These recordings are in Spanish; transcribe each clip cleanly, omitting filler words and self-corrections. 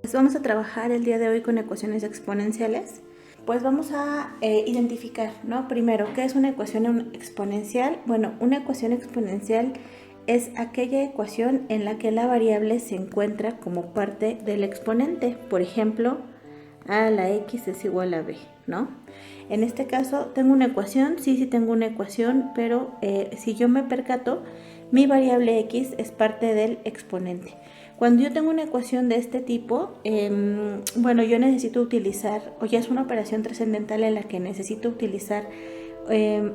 Pues vamos a trabajar el día de hoy con ecuaciones exponenciales. Pues vamos a identificar, ¿no? Primero, ¿qué es una ecuación exponencial? Bueno, una ecuación exponencial es aquella ecuación en la que la variable se encuentra como parte del exponente. Por ejemplo, a la x es igual a b, ¿no? En este caso, ¿tengo una ecuación? Sí tengo una ecuación, pero si yo me percato, mi variable x es parte del exponente. Cuando yo tengo una ecuación de este tipo, bueno, yo necesito utilizar, o ya es una operación trascendental en la que necesito utilizar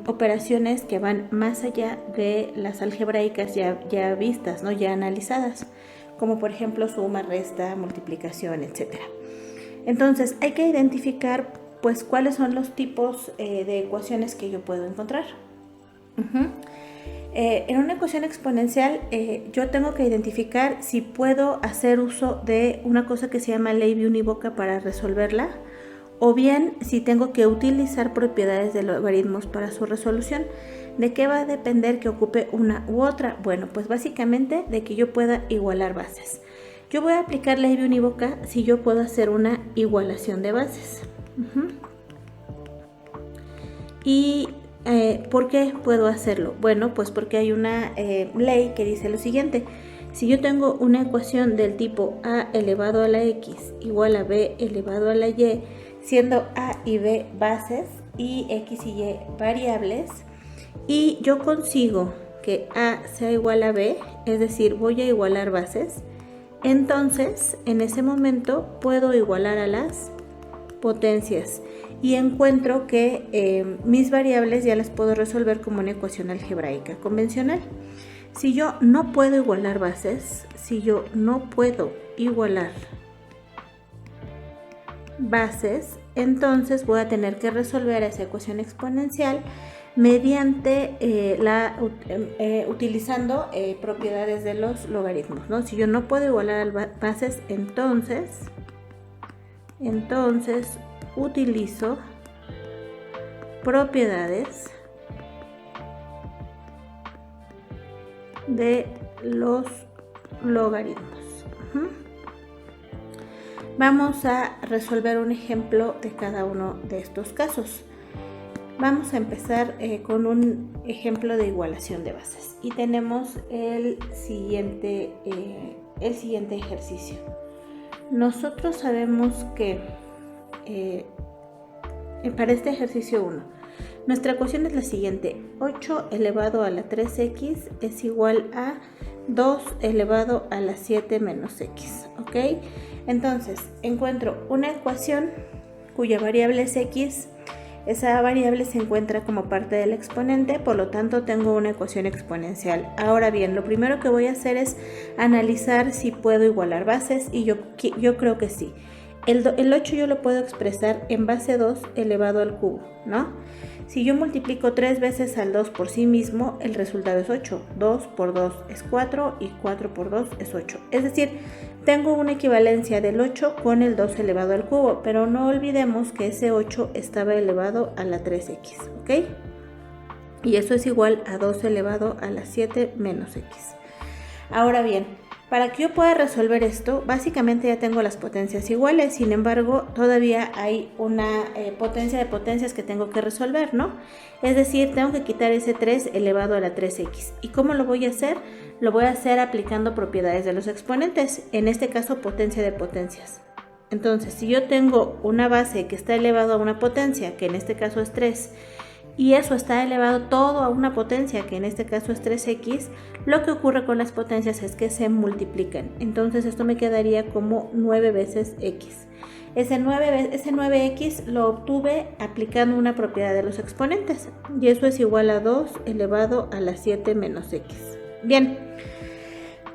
operaciones que van más allá de las algebraicas ya vistas, ¿no? Ya analizadas, como por ejemplo suma, resta, multiplicación, etc. Entonces hay que identificar pues cuáles son los tipos de ecuaciones que yo puedo encontrar. En una ecuación exponencial yo tengo que identificar si puedo hacer uso de una cosa que se llama ley biunívoca para resolverla, o bien si tengo que utilizar propiedades de logaritmos para su resolución. ¿De qué va a depender que ocupe una u otra? Bueno, pues básicamente de que yo pueda igualar bases. Yo voy a aplicar ley biunívoca si yo puedo hacer una igualación de bases. Y ¿por qué puedo hacerlo? Bueno, pues porque hay una ley que dice lo siguiente: si yo tengo una ecuación del tipo a elevado a la x igual a b elevado a la y, siendo a y b bases y x y y variables, y yo consigo que a sea igual a b, es decir, voy a igualar bases, entonces en ese momento puedo igualar a las potencias y encuentro que mis variables ya las puedo resolver como una ecuación algebraica convencional. Si yo no puedo igualar bases, entonces voy a tener que resolver esa ecuación exponencial mediante utilizando propiedades de los logaritmos, ¿no? Si yo no puedo igualar bases, entonces utilizo propiedades de los logaritmos. Vamos a resolver un ejemplo de cada uno de estos casos. Vamos a empezar con un ejemplo de igualación de bases y tenemos el siguiente ejercicio. Nosotros sabemos que para este ejercicio 1, nuestra ecuación es la siguiente: 8 elevado a la 3x es igual a 2 elevado a la 7 menos x, ¿ok? Entonces, encuentro una ecuación cuya variable es x. Esa variable se encuentra como parte del exponente, por lo tanto tengo una ecuación exponencial. Ahora bien, lo primero que voy a hacer es analizar si puedo igualar bases, y yo creo que sí. El 8 yo lo puedo expresar en base 2 elevado al cubo, ¿no? Si yo multiplico 3 veces al 2 por sí mismo, el resultado es 8. 2 por 2 es 4 y 4 por 2 es 8. Es decir, tengo una equivalencia del 8 con el 2 elevado al cubo, pero no olvidemos que ese 8 estaba elevado a la 3x, ¿ok? Y eso es igual a 2 elevado a la 7 menos x. Ahora bien, para que yo pueda resolver esto, básicamente ya tengo las potencias iguales. Sin embargo, todavía hay una potencia de potencias que tengo que resolver, ¿no? Es decir, tengo que quitar ese 3 elevado a la 3x. ¿Y cómo lo voy a hacer? Lo voy a hacer aplicando propiedades de los exponentes, en este caso potencia de potencias. Entonces, si yo tengo una base que está elevado a una potencia, que en este caso es 3, y eso está elevado todo a una potencia, que en este caso es 3x, lo que ocurre con las potencias es que se multiplican. Entonces esto me quedaría como 9 veces x. Ese 9x lo obtuve aplicando una propiedad de los exponentes, y eso es igual a 2 elevado a la 7 menos x. Bien,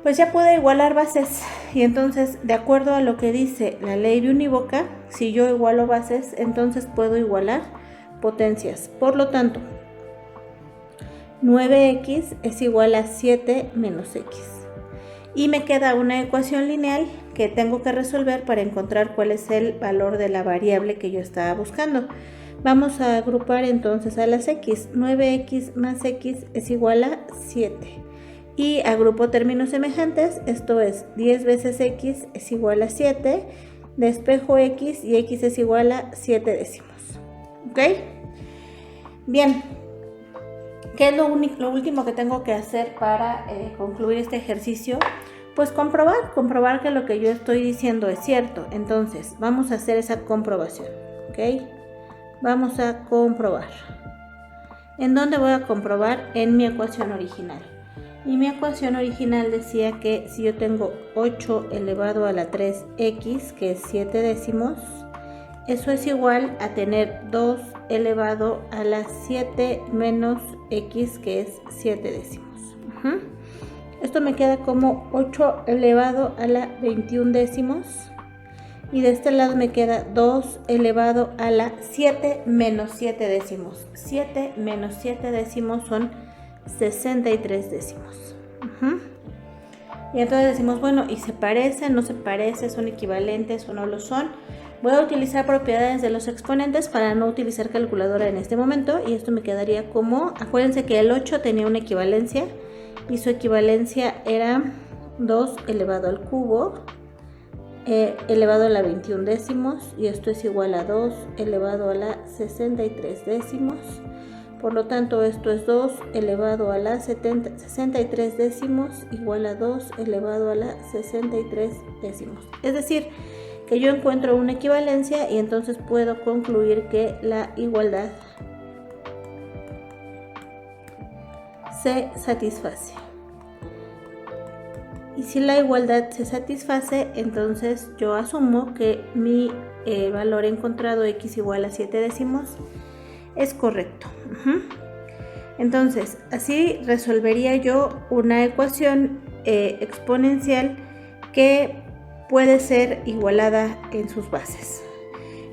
pues ya puedo igualar bases, y entonces, de acuerdo a lo que dice la ley biunívoca, si yo igualo bases, entonces puedo igualar potencias. Por lo tanto, 9x es igual a 7 menos x. Y me queda una ecuación lineal que tengo que resolver para encontrar cuál es el valor de la variable que yo estaba buscando. Vamos a agrupar entonces a las x. 9x más x es igual a 7. y agrupo términos semejantes. Esto es 10 veces x es igual a 7, despejo x y x es igual a 7 décimos. ¿Ok? Bien, ¿qué es lo último que tengo que hacer para concluir este ejercicio? Pues comprobar que lo que yo estoy diciendo es cierto. Entonces, vamos a hacer esa comprobación. ¿Ok? Vamos a comprobar. ¿En dónde voy a comprobar? En mi ecuación original. Y mi ecuación original decía que si yo tengo 8 elevado a la 3x, que es 7 décimos, eso es igual a tener 2 elevado a la 7 menos x, que es 7 décimos. Esto me queda como 8 elevado a la 21 décimos. Y de este lado me queda 2 elevado a la 7 menos 7 décimos. 7 menos 7 décimos son 63 décimos. Y entonces decimos, bueno, ¿y se parecen? ¿No se parecen? ¿Son equivalentes o no lo son? Voy a utilizar propiedades de los exponentes para no utilizar calculadora en este momento. Y esto me quedaría como, acuérdense que el 8 tenía una equivalencia. Y su equivalencia era 2 elevado al cubo elevado a la 21 décimos, y esto es igual a 2 elevado a la 63 décimos. Por lo tanto, esto es 2 elevado a la 63 décimos igual a 2 elevado a la 63 décimos. Es decir, que yo encuentro una equivalencia y entonces puedo concluir que la igualdad se satisface. Y si la igualdad se satisface, entonces yo asumo que mi valor encontrado, x igual a 7 décimos, es correcto. Entonces, así resolvería yo una ecuación exponencial que puede ser igualada en sus bases.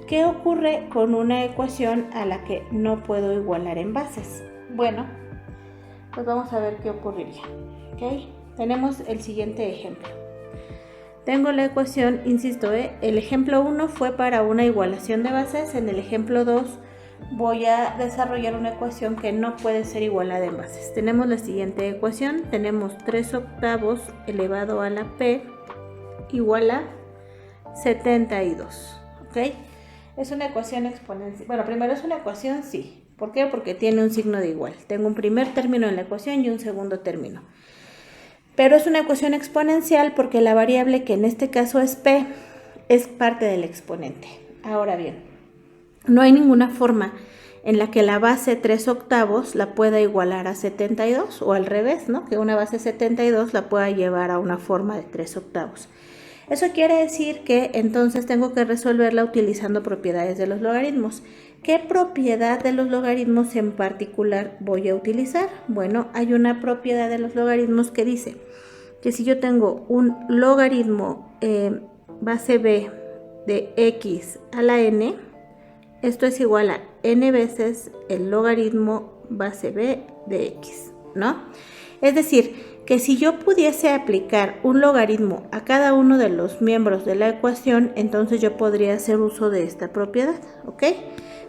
¿Qué ocurre con una ecuación a la que no puedo igualar en bases? Bueno, pues vamos a ver qué ocurriría. ¿Ok? Tenemos el siguiente ejemplo. Tengo la ecuación, insisto, el ejemplo 1 fue para una igualación de bases. En el ejemplo 2 voy a desarrollar una ecuación que no puede ser igualada en bases. Tenemos la siguiente ecuación. Tenemos 3 octavos elevado a la p igual a 72. ¿Ok? Es una ecuación exponencial. Bueno, primero es una ecuación, sí. ¿Por qué? Porque tiene un signo de igual. Tengo un primer término en la ecuación y un segundo término. Pero es una ecuación exponencial porque la variable, que en este caso es p, es parte del exponente. Ahora bien, no hay ninguna forma en la que la base 3 octavos la pueda igualar a 72, o al revés, ¿no? Que una base 72 la pueda llevar a una forma de 3 octavos. Eso quiere decir que entonces tengo que resolverla utilizando propiedades de los logaritmos. ¿Qué propiedad de los logaritmos en particular voy a utilizar? Bueno, hay una propiedad de los logaritmos que dice que si yo tengo un logaritmo base b de x a la n, esto es igual a n veces el logaritmo base b de x, ¿no? Es decir, que si yo pudiese aplicar un logaritmo a cada uno de los miembros de la ecuación, entonces yo podría hacer uso de esta propiedad, ¿ok?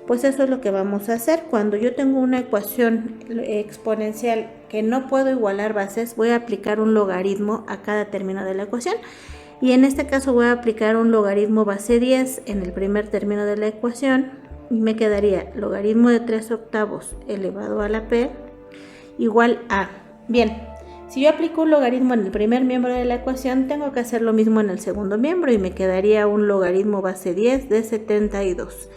Pues eso es lo que vamos a hacer. Cuando yo tengo una ecuación exponencial que no puedo igualar bases, voy a aplicar un logaritmo a cada término de la ecuación. Y en este caso voy a aplicar un logaritmo base 10 en el primer término de la ecuación. Y me quedaría logaritmo de 3 octavos elevado a la p igual a... Bien, si yo aplico un logaritmo en el primer miembro de la ecuación, tengo que hacer lo mismo en el segundo miembro y me quedaría un logaritmo base 10 de 72.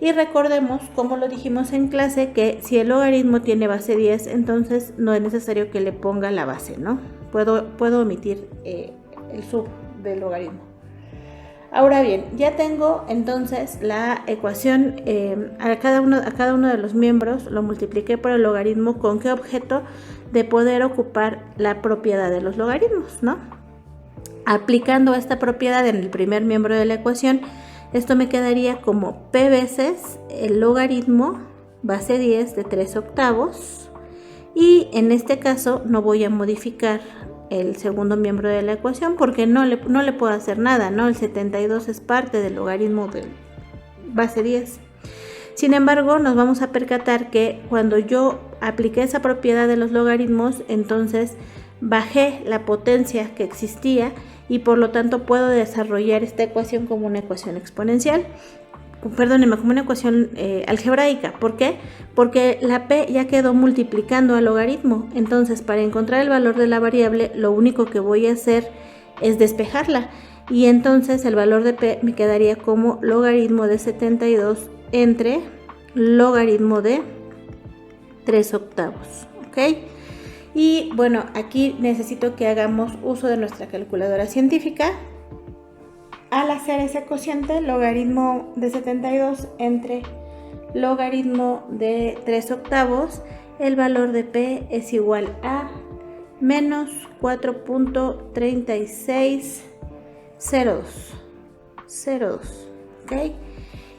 Y recordemos, como lo dijimos en clase, que si el logaritmo tiene base 10, entonces no es necesario que le ponga la base, ¿no? Puedo omitir el sub del logaritmo. Ahora bien, ya tengo entonces la ecuación, a cada uno de los miembros lo multipliqué por el logaritmo. ¿Con qué objeto? De poder ocupar la propiedad de los logaritmos, ¿no? Aplicando esta propiedad en el primer miembro de la ecuación, esto me quedaría como p veces el logaritmo base 10 de 3 octavos, y en este caso no voy a modificar el segundo miembro de la ecuación porque no le puedo hacer nada, ¿no? El 72 es parte del logaritmo de base 10. Sin embargo, nos vamos a percatar que cuando yo apliqué esa propiedad de los logaritmos, entonces bajé la potencia que existía y por lo tanto puedo desarrollar esta ecuación como una ecuación exponencial. Perdónenme, como una ecuación algebraica. ¿Por qué? Porque la p ya quedó multiplicando al logaritmo. Entonces, para encontrar el valor de la variable, lo único que voy a hacer es despejarla. Y entonces el valor de p me quedaría como logaritmo de 72 entre logaritmo de 3/8. ¿Ok? Y bueno, aquí necesito que hagamos uso de nuestra calculadora científica. Al hacer ese cociente, logaritmo de 72 entre logaritmo de 3/8, el valor de p es igual a menos 4.3602. ¿Ok?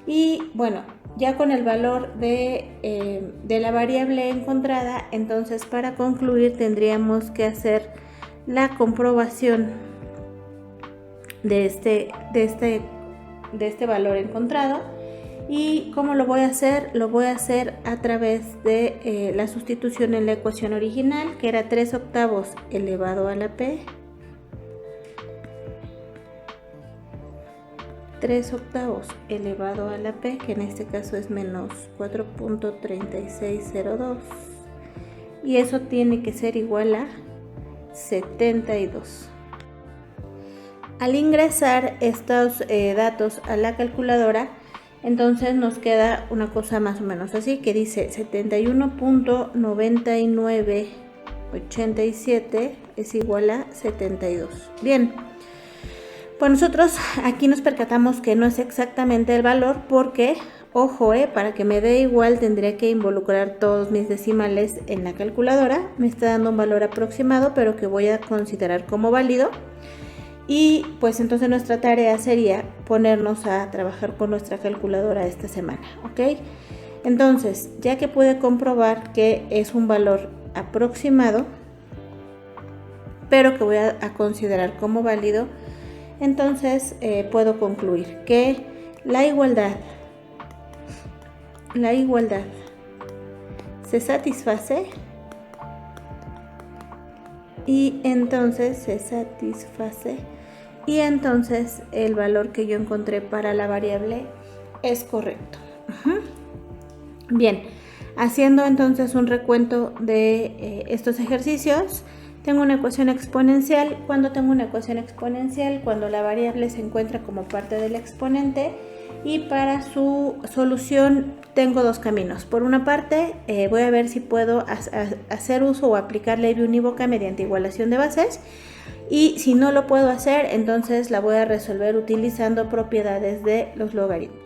Y bueno, ya con el valor de la variable encontrada, entonces para concluir tendríamos que hacer la comprobación de este valor encontrado. ¿Y cómo lo voy a hacer? Lo voy a hacer a través de la sustitución en la ecuación original, que era 3/8 elevado a la p, 3/8 elevado a la p, que en este caso es menos 4.3602, y eso tiene que ser igual a 72. Al ingresar estos datos a la calculadora, entonces nos queda una cosa más o menos así, que dice 71.9987 es igual a 72. Bien, pues nosotros aquí nos percatamos que no es exactamente el valor porque, ojo, para que me dé igual tendría que involucrar todos mis decimales en la calculadora. Me está dando un valor aproximado, pero que voy a considerar como válido. Y pues entonces nuestra tarea sería ponernos a trabajar con nuestra calculadora esta semana, ¿ok? Entonces, ya que pude comprobar que es un valor aproximado, pero que voy a considerar como válido, entonces puedo concluir que la igualdad se satisface y entonces el valor que yo encontré para la variable es correcto. Bien, haciendo entonces un recuento de estos ejercicios, tengo una ecuación exponencial. Cuando tengo una ecuación exponencial, cuando la variable se encuentra como parte del exponente, y para su solución tengo dos caminos. Por una parte, voy a ver si puedo hacer uso o aplicar ley unívoca mediante igualación de bases, y si no lo puedo hacer, entonces la voy a resolver utilizando propiedades de los logaritmos.